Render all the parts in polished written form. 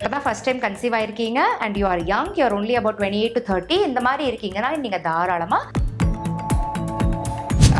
இப்போதான் first time conceive ஆயிருக்கீங்க and you are young, you are only about 28 to 30 இந்த மாதிரி இருக்கீங்கன்னா நீங்கள் தாராளமாக,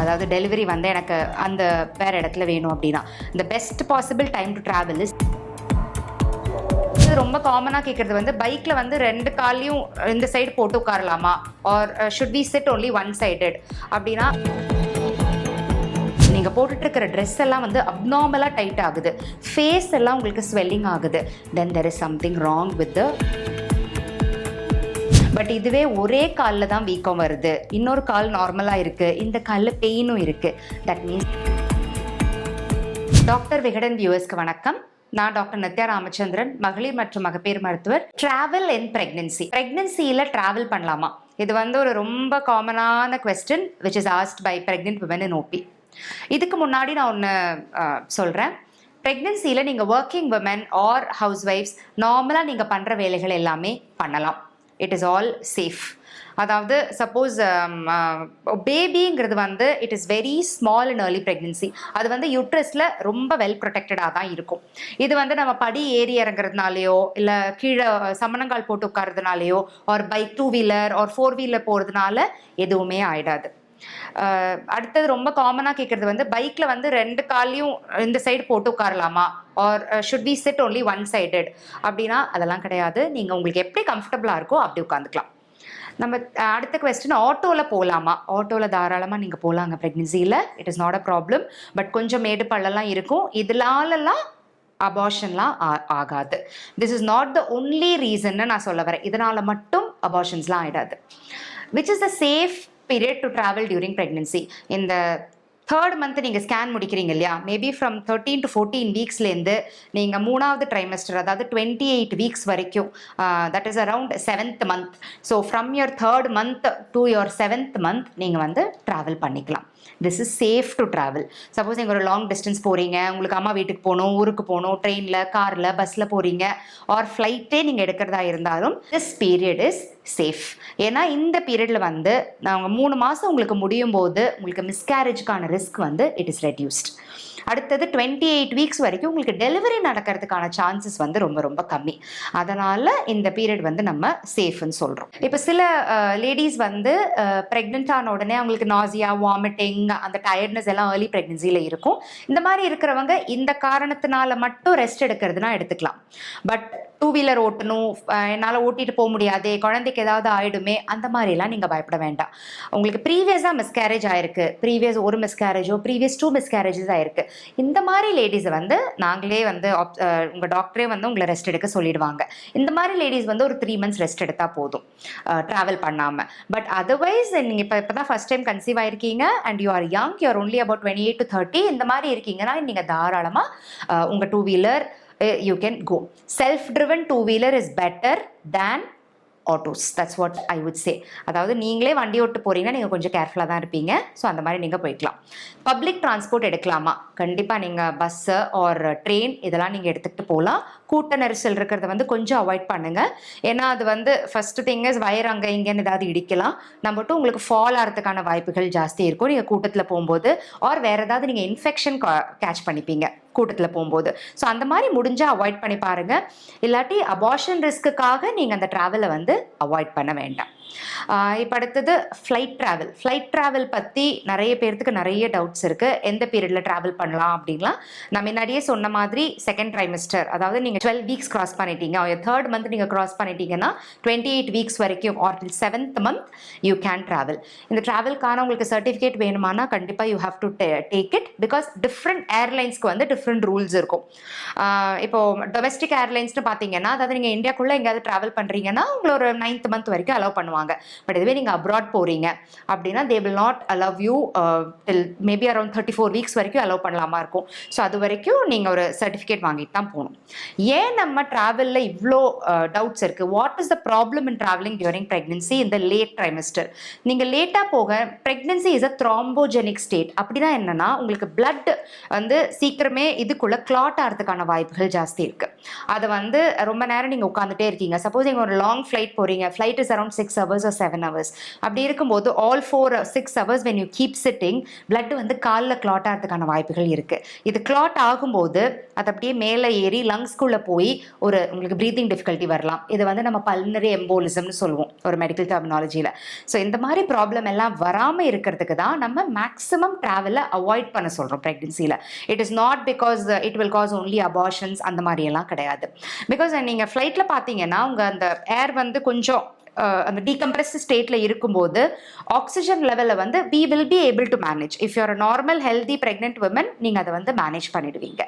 அதாவது டெலிவரி வந்து எனக்கு அந்த வேற இடத்துல வேணும் அப்படின்னா இந்த best possible time to travel is. ரொம்ப காமனாக கேட்குறது வந்து பைக்கில் வந்து ரெண்டு காலையும் இந்த சைடு போட்டு உட்காரலாமா, or should we sit only one sided அப்படின்னா, நீங்கள் போட்டுட்டு இருக்கிற ட்ரெஸ் எல்லாம் வந்து அப்நார்மலாக டைட் ஆகுது, ஃபேஸ் எல்லாம் உங்களுக்கு ஸ்வெல்லிங் ஆகுது, then there is something wrong with the. But இதுவே ஒரே காலில் தான் வீக்கம் வருது, இன்னொரு கால் நார்மலாக இருக்குது, இந்த காலில் பெயினும் இருக்குது, தட் மீன்ஸ். டாக்டர் விகடன் வியூவர்ஸ்க்கு வணக்கம். நான் டாக்டர் நித்யா ராமச்சந்திரன், மகளிர் மற்றும் மகப்பேறு மருத்துவர். டிராவல் இன் பிரெக்னன்சி, பிரெக்னன்சியில் டிராவல் பண்ணலாமா? இது வந்து ஒரு ரொம்ப காமனான question which is asked by pregnant women in OB. இதுக்கு முன்னாடி நான் ஒன்று சொல்கிறேன். ப்ரெக்னென்சியில் நீங்கள் ஒர்க்கிங் விமன் ஆர் ஹவுஸ் ஒய்ஃப்ஸ் நார்மலாக நீங்கள் பண்ணுற வேலைகள் எல்லாமே பண்ணலாம். It is all safe. அதாவது சப்போஸ் பேபிங்கிறது வந்து it is very small in early pregnancy, அது வந்து யூட்ரஸில் ரொம்ப வெல் ப்ரொடெக்டடாக தான் இருக்கும். இது வந்து நம்ம படி ஏறி இறங்குறதுனாலையோ இல்லை கீழே சமணங்கால் போட்டு உட்காரதுனாலையோ or bike 2 wheeler or 4 wheeler போகிறதுனால எதுவுமே ஆகிடாது. அடுத்தது ரொம்ப காமனாக கேட்குறது வந்து பைக்கில் வந்து ரெண்டு காலையும் இந்த சைடு போட்டு உட்காரலாமா, or should we sit only one sided அப்படின்னா அதெல்லாம் கிடையாது. நீங்கள் உங்களுக்கு எப்படி கம்ஃபர்டபுளாக இருக்கோ அப்படி உட்காந்துக்கலாம். நம்ம அடுத்த கொஸ்டின், ஆட்டோவில் போகலாமா? ஆட்டோவில் தாராளமாக நீங்கள் போகலாங்க ப்ரெக்னன்சியில், it is not a problem. But கொஞ்சம் மேடு பள்ளலாம் இருக்கும், இதனாலலாம் அபார்ஷன்லாம் ஆகாது. This is not the only ரீசன்னு நான் சொல்ல வரேன். இதனால் மட்டும் அபார்ஷன்ஸ்லாம் ஆகிடாது. Which is the safe period to travel during pregnancy? In the 3rd month நீங்கள் ஸ்கேன் முடிக்கிறீங்க இல்லையா, மேபி ஃப்ரம் 13 to 14 வீக்ஸ்லேருந்து நீங்கள் 3வது ட்ரைமஸ்டர் அதாவது 28 வீக்ஸ் வரைக்கும், that is around 7th month. So from your 3rd month to your 7th month நீங்கள் வந்து travel பண்ணிக்கலாம். This is safe to travel. Suppose நீங்கள் ஒரு லாங் டிஸ்டன்ஸ் போகிறீங்க, உங்களுக்கு அம்மா வீட்டுக்கு போகணும், ஊருக்கு போகணும், ட்ரெயினில், காரில், பஸ்ஸில் போகிறீங்க, ஆர் ஃப்ளைட்டே நீங்கள் எடுக்கிறதா இருந்தாலும் திஸ் பீரியட் இஸ் சேஃப். ஏன்னா இந்த பீரியடில் வந்து நாங்கள் 3 மாதம் உங்களுக்கு முடியும் போது உங்களுக்கு மிஸ்கேரேஜுக்கான ரிஸ்க் வந்து இட் இஸ் ரெடியூஸ்ட். அடுத்தது 28 வீக்ஸ் வரைக்கும் உங்களுக்கு டெலிவரி நடக்கிறதுக்கான சான்சஸ் வந்து ரொம்ப ரொம்ப கம்மி. அதனால் இந்த பீரியட் வந்து நம்ம சேஃப்னு சொல்கிறோம். இப்போ சில லேடிஸ் வந்து ப்ரெக்னென்ட் ஆன உடனே அவங்களுக்கு நாசியா, வாமிட்டிங், அந்த டயர்ட்னஸ் எல்லாம் ஏர்லி ப்ரெக்னன்சியில் இருக்கும். இந்த மாதிரி இருக்கிறவங்க இந்த காரணத்தினால மட்டும் ரெஸ்ட் எடுக்கிறதுனா எடுத்துக்கலாம். பட் 2 வீலர் ஓட்டணும், என்னால் ஓட்டிகிட்டு போக முடியாது, குழந்தைக்கு ஏதாவது ஆகிடுமே, அந்த மாதிரிலாம் நீங்கள் பயப்பட வேண்டாம். உங்களுக்கு ப்ரீவியஸாக மிஸ்கேரேஜ் ஆயிருக்கு, ப்ரீவியஸ் 1 மிஸ்கேரேஜோ ப்ரீவியஸ் 2 மிஸ்கேரேஜஸ் ஆயிருக்கு, இந்த மாதிரி லேடிஸை வந்து நாங்களே வந்து உங்கள் டாக்டரே வந்து உங்களை ரெஸ்ட் எடுக்க சொல்லிடுவாங்க. இந்த மாதிரி லேடிஸ் வந்து ஒரு 3 months ரெஸ்ட் எடுத்தால் போதும், ட்ராவல் பண்ணாமல். பட் அதர்வைஸ் நீங்கள் இப்போ தான் ஃபர்ஸ்ட் டைம் கன்சீவ் ஆயிருக்கீங்க and you are young, you are only about 28 to 30 இந்த மாதிரி இருக்கீங்கன்னா நீங்கள் தாராளமாக உங்கள் 2 wheeler you can go. Self-driven 2-wheeler is better than autos. That's what I would say. அதாவது நீங்களே வண்டி ஓட்டு போகிறீங்கன்னா நீங்கள் கொஞ்சம் கேர்ஃபுல்லாக தான் இருப்பீங்க. ஸோ அந்த மாதிரி நீங்கள் போய்க்கலாம். பப்ளிக் டிரான்ஸ்போர்ட் எடுக்கலாமா? கண்டிப்பாக நீங்கள் பஸ்ஸு ஆர் ட்ரெயின் இதெல்லாம் நீங்கள் எடுத்துகிட்டு போகலாம். கூட்ட நெரிசல் இருக்கிறத வந்து கொஞ்சம் அவாய்ட் பண்ணுங்கள். ஏன்னா அது வந்து ஃபஸ்ட்டு திங்கஸ் வயர் அங்கே இங்கேன்னு ஏதாவது இடிக்கலாம், நம்மட்டும் உங்களுக்கு ஃபால் ஆகிறதுக்கான வாய்ப்புகள் ஜாஸ்தி இருக்கும் நீங்கள் கூட்டத்தில் போகும்போது. ஆர் வேறு ஏதாவது நீங்கள் இன்ஃபெக்ஷன் கேட்ச் பண்ணிப்பீங்க கூட்டத்தில் போகும்போது. ஸோ அந்த மாதிரி முடிஞ்சால் அவாய்ட் பண்ணி பாருங்கள். இல்லாட்டி அபார்ஷன் ரிஸ்க்குக்காக நீங்கள் அந்த ட்ராவலை வந்து அவாய்ட் பண்ண வேண்டாம். இப்போ அடுத்தது ஃப்ளைட் ட்ராவல் பற்றி நிறைய பேர்த்துக்கு நிறைய டவுட்ஸ் இருக்குது. எந்த பீரியடில் ட்ராவல் பண்ணலாம் அப்படின்லாம் நான் முன்னாடியே சொன்ன மாதிரி 2nd ட்ரைமஸ்டர், அதாவது நீங்கள் 12 வீக்ஸ் கிராஸ் பண்ணிட்டீங்க, 3rd month நீங்கள் கிராஸ் பண்ணிட்டீங்கன்னா 28 வீக்ஸ் வரைக்கும் or till 7th month you can travel. இந்த ட்ராவல்கான உங்களுக்கு சர்டிஃபிகேட் வேணுமானா கண்டிப்பாக you have to take it, because different ஏர்லைன்ஸ்க்கு வந்து டிஃப்ரெண்ட் ரூல்ஸ் இருக்கும். இப்போது டொமெஸ்டிக் ஏர்லைன்ஸ்னு பார்த்தீங்கன்னா, அதாவது நீங்கள் இந்தியாக்குள்ளே எங்கேயாவது ட்ராவல் பண்ணுறீங்கன்னா உங்களை ஒரு 9th month வரைக்கும் அலோவ் பண்ணுவாங்க. பட் இதுவே நீங்கள் அப்ராட் போகிறீங்க அப்படின்னா they will not allow you till maybe around 34 weeks வரைக்கும் அலோவ் பண்ணலாமா இருக்கும். ஸோ அது வரைக்கும் நீங்கள் ஒரு சர்டிஃபிகேட் வாங்கிட்டு தான் போகணும். ஏன் நம்ம ட்ராவலில் இவ்வளோ டவுட்ஸ் இருக்குது? What is the problem in travelling during pregnancy இந்த லேட் ட்ரைமஸ்டர்? நீங்கள் லேட்டாக போக ப்ரெக்னன்சி இஸ் அ த்ராம்போஜெனிக் ஸ்டேட். அப்படின்னா என்னென்னா உங்களுக்கு பிளட் வந்து சீக்கிரமே இதுக்குள்ள கிளாட் ஆகிறதுக்கான வாய்ப்புகள் ஜாஸ்தி இருக்கு. அதை வந்து ரொம்ப நேரம் நீங்க உட்காந்துட்டே இருக்கீங்க. சப்போஸ் நீங்க ஒரு லாங் ஃபிளைட் போறீங்க, flight is around 6 hours or 7 hours. அப்படி இருக்கும்போது all 4-6 hours when you keep sitting, blood வந்து காலில் கிளாட் ஆகிறதுக்கான வாய்ப்புகள் இருக்கு. இது கிளாட் ஆகும்போது அது அப்படியே மேலே ஏறி லங்ஸ்குள்ள போய் உங்களுக்கு ப்ரீத்திங் டிஃபிகல்ட்டி வரலாம். இது வந்து நம்ம பல்மனரி எம்போலிசம்னு சொல்லுவோம் ஒரு மெடிக்கல் டெர்மினாலஜியில். ஸோ இந்த மாதிரி ப்ராப்ளம் எல்லாம் வராமல் இருக்கிறதுக்கு தான் நம்ம மேக்ஸிமம் ட்ராவலை அவாய்ட் பண்ண சொல்கிறோம் ப்ரெக்னென்சியில். It is not because it will cause only abortions அந்த மாதிரியெல்லாம் கிடையாது. பிகாஸ் நீங்கள் ஃப்ளைட்டில் பார்த்தீங்கன்னா உங்கள் அந்த ஏர் வந்து கொஞ்சம் அந்த டீகம்ப்ரெஸ்ட் ஸ்டேட்ல இருக்கும்போது ஆக்சிஜன் லெவலில் வந்து we will be able to manage. If you're a normal healthy pregnant woman, நீங்க அதை வந்து மேனேஜ் பண்ணிடுவீங்க.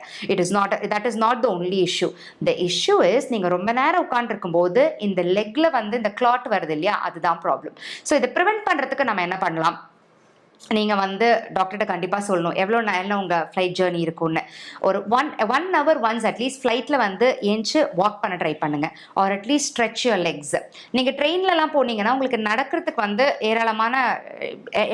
that is not the only issue. The issue is நீங்க ரொம்ப நேரம் உட்கார்ந்து இருக்கும்போது இந்த லெக்ல வந்து இந்த கிளாட் வருது இல்லையா, அதுதான் ப்ராப்ளம். ஸோ இதை ப்ரிவென்ட் பண்றதுக்கு நம்ம என்ன பண்ணலாம்? நீங்கள் வந்து டாக்டர்கிட்ட கண்டிப்பாக சொல்லணும் எவ்வளோ நேரம் உங்கள் ஃப்ளைட் ஜேர்னி இருக்கும்னு. ஒரு ஒன் ஹவர் ஒன்ஸ் அட்லீஸ்ட் ஃப்ளைட்டில் வந்து ஏஞ்சி வாக் பண்ண ட்ரை பண்ணுங்கள். Or at least stretch your legs. நீங்கள் ட்ரெயின்லலாம் போனீங்கன்னா உங்களுக்கு நடக்கிறதுக்கு வந்து ஏராளமான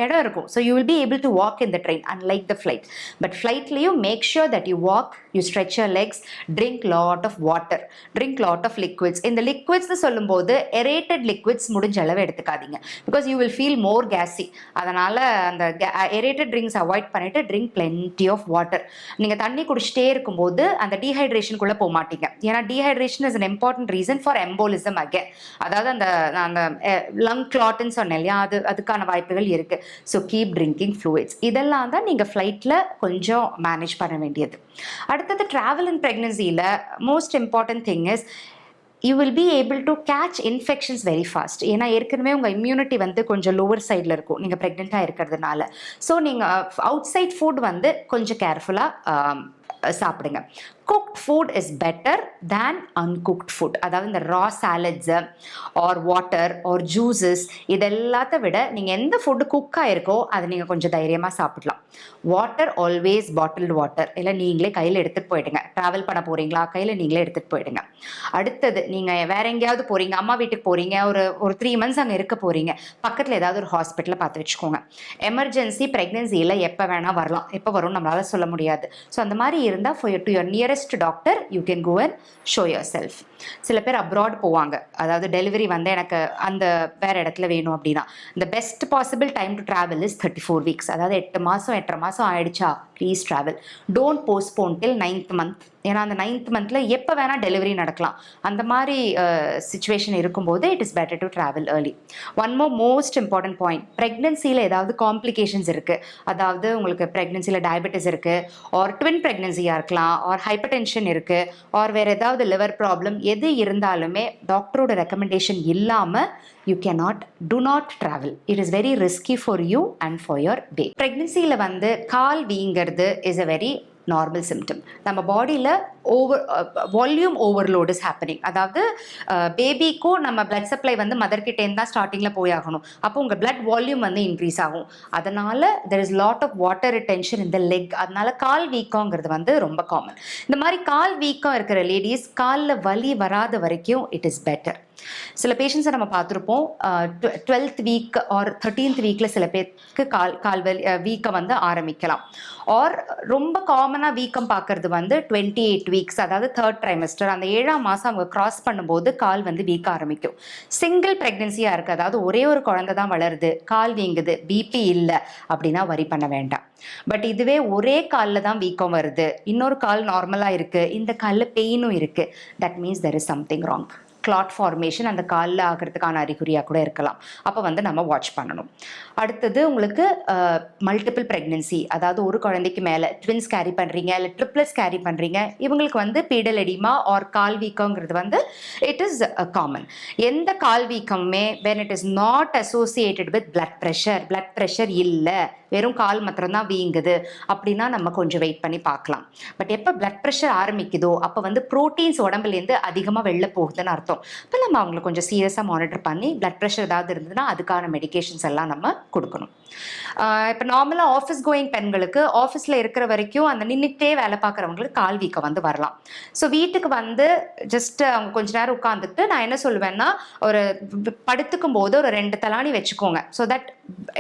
இடம் இருக்கும். So you will be able to walk in the train unlike the flight. But ஃப்ளைட்லேயும் make sure that you walk, you stretch your legs, drink lot of water, drink lot of liquids. இந்த லிக்விட்ஸ்னு சொல்லும்போது aerated liquids முடிஞ்ச அளவு எடுத்துக்காதீங்க. Because you will feel more gassy. அதனால் அந்த aerated drinks avoid பண்ணிட்டு ட்ரிங்க் பிளென்டி ஆஃப் வாட்டர். நீங்கள் தண்ணி குடிச்சிட்டே இருக்கும்போது அந்த டீஹைட்ரேஷனுக்குள்ளே போக மாட்டீங்க. ஏன்னா dehydration is an important reason for embolism again. அதாவது அந்த லங் கிளாட்னு சொன்னேன் இல்லையா, அதுக்கான வாய்ப்புகள் இருக்குது. So keep drinking fluids. இதெல்லாம் தான் நீங்கள் ஃப்ளைட்டில் கொஞ்சம் மேனேஜ் பண்ண வேண்டியது. அடுத்தது ட்ராவல் இன் ப்ரெக்னன்சியில் most important thing is you will be able to catch infections very fast. ஏன்னா ஏற்கனவே உங்கள் இம்யூனிட்டி வந்து கொஞ்சம் லோவர் சைடில் இருக்கும் நீங்கள் ப்ரெக்னெண்ட்டாக இருக்கிறதுனால. ஸோ நீங்கள் அவுட் சைட் ஃபுட் வந்து கொஞ்சம் கேர்ஃபுல்லாக சாப்பிடுங்க. Cooked food is better than uncooked food. அதாவது இந்த raw salads or water or juices இதெல்லாத்த விட நீங்கள் எந்த ஃபுட்டு குக் ஆகிருக்கோ அதை நீங்கள் கொஞ்சம் தைரியமாக சாப்பிடலாம். வாட்டர் ஆல்வேஸ் பாட்டில்டு வாட்டர் இல்லை நீங்களே கையில் எடுத்துகிட்டு போயிடுங்க. ட்ராவல் பண்ண போகிறீங்களா, கையில் நீங்களே எடுத்துகிட்டு போயிடுங்க. அடுத்தது நீங்கள் வேற எங்கேயாவது போகிறீங்க, அம்மா வீட்டுக்கு போகிறீங்க, ஒரு 3 months அங்கே இருக்க போகிறீங்க, பக்கத்தில் ஏதாவது ஒரு ஹாஸ்பிட்டலில் பார்த்து வச்சுக்கோங்க. எமர்ஜென்சி ப்ரெக்னென்சியில் எப்போ வேணால் வரலாம், எப்போ வரும் நம்மளால் சொல்ல முடியாது. ஸோ அந்த மாதிரி இருந்தால் to your nearest doctor you can go and show yourself. சில பேர் அப்ராட் போவாங்க, அதாவது டெலிவரி வந்து எனக்கு அந்த வேற இடத்துல வேணும் அப்படின்னா the best possible time to travel is 34 weeks. அதாவது 8 மாதம் 8.5 மாதம் ஆயிடுச்சா, please travel. Don't postpone till 9th month. ஏன்னா அந்த 9th monthல எப்போ வேணால் டெலிவரி நடக்கலாம். அந்த மாதிரி சுச்சுவேஷன் இருக்கும்போது it is better to travel early. One most important point, ப்ரெக்னென்சியில் ஏதாவது காம்ப்ளிகேஷன்ஸ் இருக்குது, அதாவது உங்களுக்கு ப்ரெக்னென்சியில் டயபெட்டிஸ் இருக்குது, ஆர் ட்வின் ப்ரெக்னென்சியாக இருக்கலாம், ஆர் ஹைப்பர் டென்ஷன் இருக்குது, ஆர் வேறு ஏதாவது லிவர் ப்ராப்ளம் எது இருந்தாலுமே டாக்டரோட ரெக்கமெண்டேஷன் இல்லாமல் you do not travel. It is very risky for you and for your baby. Pregnancy-ல வந்து கால் வீங்கிறது is a very normal symptom. நம்ம பாடியில் வால்யூம் ஓவர்லோட் இஸ் ஹேப்பனிங். அதாவது பேபிக்கும் நம்ம பிளட் சப்ளை வந்து மதர்கிட்டேருந்து தான் ஸ்டார்டிங்கில் போயாகணும். அப்போ உங்கள் பிளட் வால்யூம் வந்து இன்க்ரீஸ் ஆகும். அதனால் there is lot of water retention இந்த லெக். அதனால கால் வீக்கங்கிறது வந்து ரொம்ப காமன். இந்த மாதிரி கால் வீக்கம் இருக்கிற லேடிஸ் காலில் வலி வராத வரைக்கும் இட் இஸ் பெட்டர். சில பேஷண்ட்ஸை நம்ம பார்த்துருப்போம் 12th வீக் ஆர் 13th வீக்கில் சில பேருக்கு கால் வலி வீக்கம் வந்து ஆரம்பிக்கலாம். ஆர் ரொம்ப காமனாக வீக்கம் பார்க்கறது வந்து 28 வீக்ஸ், அதாவது 3rd trimester, அந்த 7ஆம் மாதம் அவங்க கிராஸ் பண்ணும்போது கால் வந்து வீக்க ஆரம்பிக்கும். சிங்கிள் ப்ரெக்னென்சியாக இருக்குது, அதாவது ஒரே ஒரு குழந்தை தான் வளருது, கால் வீங்குது, பிபி இல்லை அப்படின்னா வரி பண்ண வேண்டாம். பட் இதுவே ஒரே காலில் தான் வீக்கம் வருது, இன்னொரு கால் நார்மலாக இருக்குது, இந்த காலில் பெயினும் இருக்குது, that means there is something wrong. Clot formation அந்த காலில் ஆகிறதுக்கான அறிகுறியாக கூட இருக்கலாம். அப்போ வந்து நம்ம வாட்ச் பண்ணணும். அடுத்தது உங்களுக்கு மல்டிபிள் ப்ரெக்னென்சி, அதாவது ஒரு குழந்தைக்கு மேலே ட்வின்ஸ் கேரி பண்ணுறீங்க இல்லை ட்ரிப்ளட்ஸ் கேரி பண்ணுறீங்க, இவங்களுக்கு வந்து பீடல் எடிமா ஆர் கால் வீக்கங்கிறது வந்து இட் இஸ் காமன். எந்த கால் வீக்கமுமே when it is not associated with blood pressure இல்லை, வெறும் கால் மாத்திரம்தான் வீங்குது அப்படின்னா நம்ம கொஞ்சம் வெயிட் பண்ணி பார்க்கலாம். பட் எப்போ பிளட் ப்ரெஷர் ஆரம்பிக்குதோ அப்போ வந்து ப்ரோட்டீன்ஸ் உடம்புலேருந்து அதிகமாக வெளில போகுதுன்னு அர்த்தம். இப்போ நம்ம அவங்களை கொஞ்சம் சீரியஸாக மானிட்டர் பண்ணி பிளட் ப்ரெஷர் ஏதாவது இருந்ததுன்னா அதுக்கான மெடிகேஷன்ஸ் எல்லாம் நம்ம கொடுக்கணும். இப்போ நார்மலாக ஆஃபீஸ் கோயிங் பெண்களுக்கு ஆஃபீஸில் இருக்கிற வரைக்கும் அந்த நின்றுட்டே வேலை பார்க்குறவங்களுக்கு கால் வீக்கம் வந்து வரலாம். ஸோ வீட்டுக்கு வந்து ஜஸ்ட் அவங்க கொஞ்ச நேரம் உட்காந்துட்டு நான் என்ன சொல்லுவேன்னா, ஒரு படுத்துக்கும் போது ஒரு 2 தலாணி வச்சுக்கோங்க. ஸோ தட்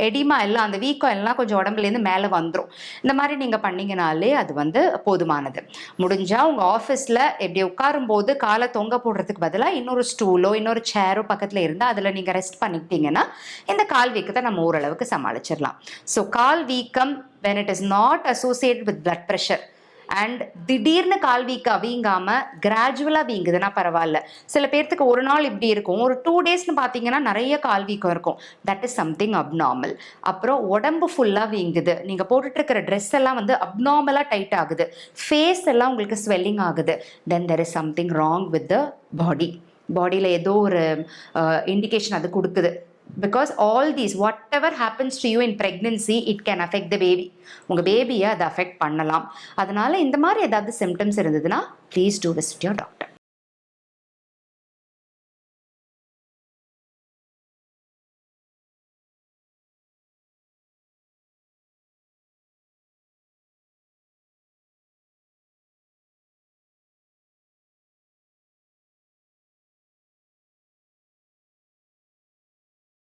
எடிமா எல்லாம் அந்த வீக்கம் எல்லாம் கொஞ்சம் உடம்புலேருந்து மேலே வந்துடும். இந்த மாதிரி நீங்கள் பண்ணிங்கனாலே அது வந்து போதுமானது. முடிஞ்சால் உங்கள் ஆஃபீஸில் எப்படி உட்காரும்போது காலை தொங்க போடுறதுக்கு பதிலாக இன்னொரு ஸ்டூலோ இன்னொரு சேரோ பக்கத்தில் இருந்தால் அதில் நீங்கள் ரெஸ்ட் பண்ணிக்கிட்டீங்கன்னா இந்த கால் வீக்கத்தை நம்ம ஓரளவுக்கு சமாளிச்சிடலாம். ஸோ கால் வீக்கம் when it is not associated with blood pressure and திடீர்னு கால் வீங்காமல் கிராஜுவலாக வீங்குதுன்னா பரவாயில்ல. சில பேர்த்துக்கு ஒரு நாள் இப்படி இருக்கும், ஒரு 2 டேஸ்னு பார்த்தீங்கன்னா நிறைய கால் வீக்கம் இருக்கும். That is something abnormal. அப்புறம் உடம்பு ஃபுல்லாக வீங்குது, நீங்கள் போட்டுட்டு இருக்கிற ட்ரெஸ் எல்லாம் வந்து அப்நார்மலாக டைட் ஆகுது, ஃபேஸ் எல்லாம் உங்களுக்கு ஸ்வெல்லிங் ஆகுது, then there is something wrong with the பாடியில் ஏதோ ஒரு இண்டிகேஷன் அது கொடுக்குது. Because all these, whatever happens to you in pregnancy, it can affect the baby. உங்கள் பேபியை அதை அஃபெக்ட் பண்ணலாம். அதனால இந்த மாதிரி ஏதாவது சிம்டம்ஸ் இருந்ததுன்னா please do visit your doctor.